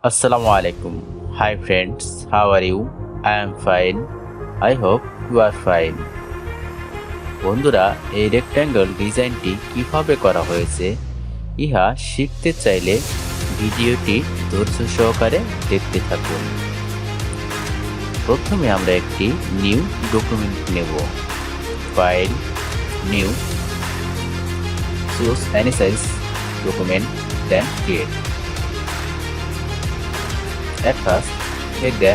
Assalamu alaikum. Hi friends, how are you? I am fine. I hope you are fine. বন্ধুরা, এই rectangle ডিজাইনটি কিভাবে করা হয়েছে ইহা শিখতে চাইলে ভিডিওটি ধৈর্য সহকারে দেখতে থাকুন। প্রথমে আমরা একটি নিউ ডকুমেন্ট নেব। File, new, choose any size document, then create. At first, take the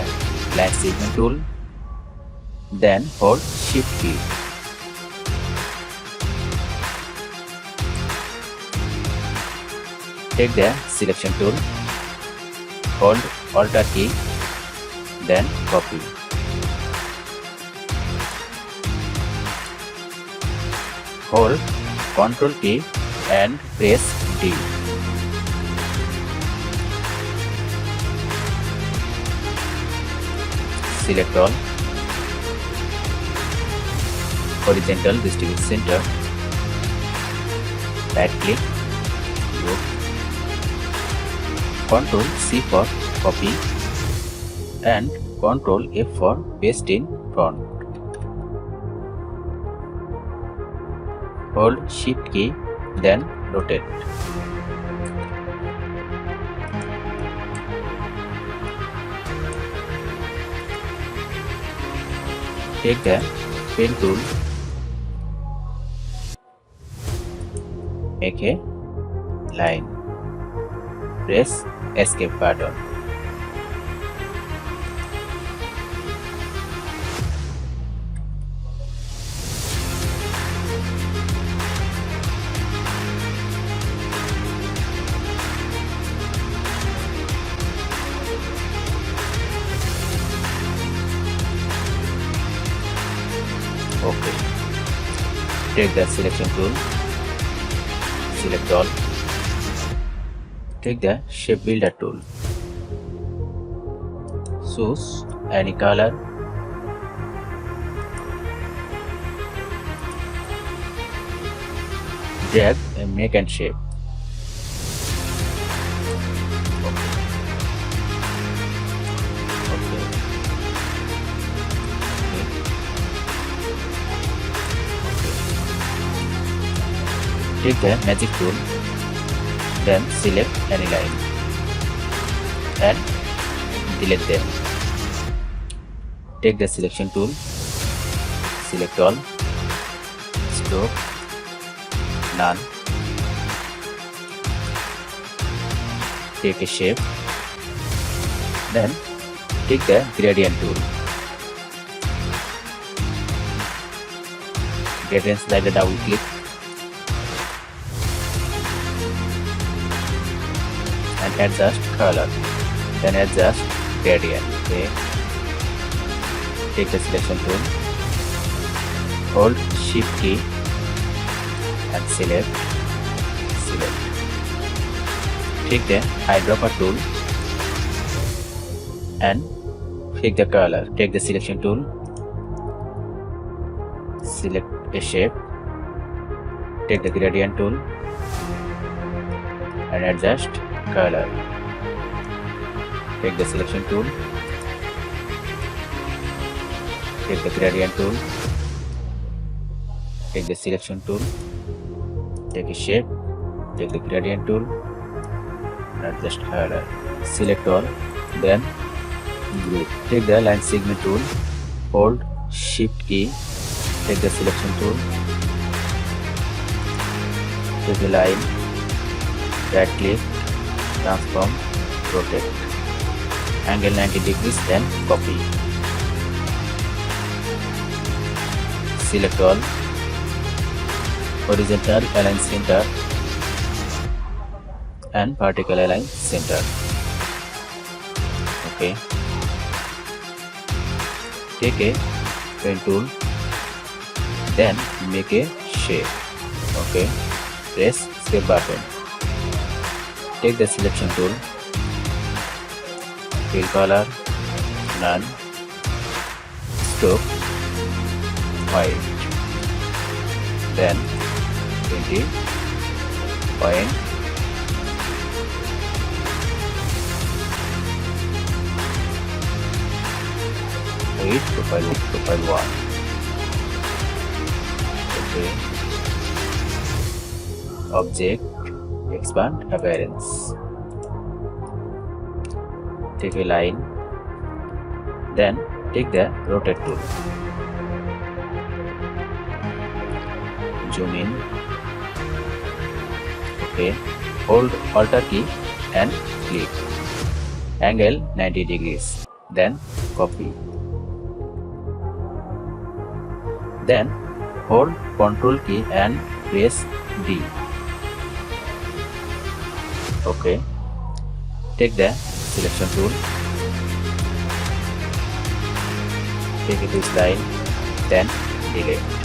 line segment tool, then hold Shift key. Take the selection tool, hold Alt key, then copy. Hold Ctrl key and press D. Select all, horizontal distribute center, right click, group, Ctrl C for copy and Ctrl F for paste in front. Hold Shift key, then rotate. Take the pen tool, make a line, press escape button. Okay. Take the selection tool, select all. Take the shape builder tool. Choose any color. Drag and make and shape. Take the magic tool, then select any line and delete them. Take the selection tool, select all, stroke, none. Take a shape, then take the gradient tool. Gradient slider double click and adjust color, then adjust gradient. Okay. Take the selection tool, hold Shift key and select. Take the eyedropper tool and pick the color. Take the selection tool, select a shape, take the gradient tool and adjust color. Take the selection tool, take the gradient tool, take the selection tool, take a shape, take the gradient tool and adjust color. Select all, then group. Take the line segment tool, hold Shift key, take the selection tool, take the line, right click, transform, rotate, angle 90 degrees, then copy. Select all, horizontal align center and vertical align center. Okay. Take a pen tool, then make a shape. Okay. Press escape button. Take the selection tool, fill color, none, stroke, white, then 20 point edit profile 1. Okay. Object, expand appearance. Take a line, then take the rotate tool. Zoom in. Okay. Hold Alt key and click. Angle 90 degrees. Then copy. Then hold Ctrl key and press D. Okay. Take the selection tool. Take this line, then delete.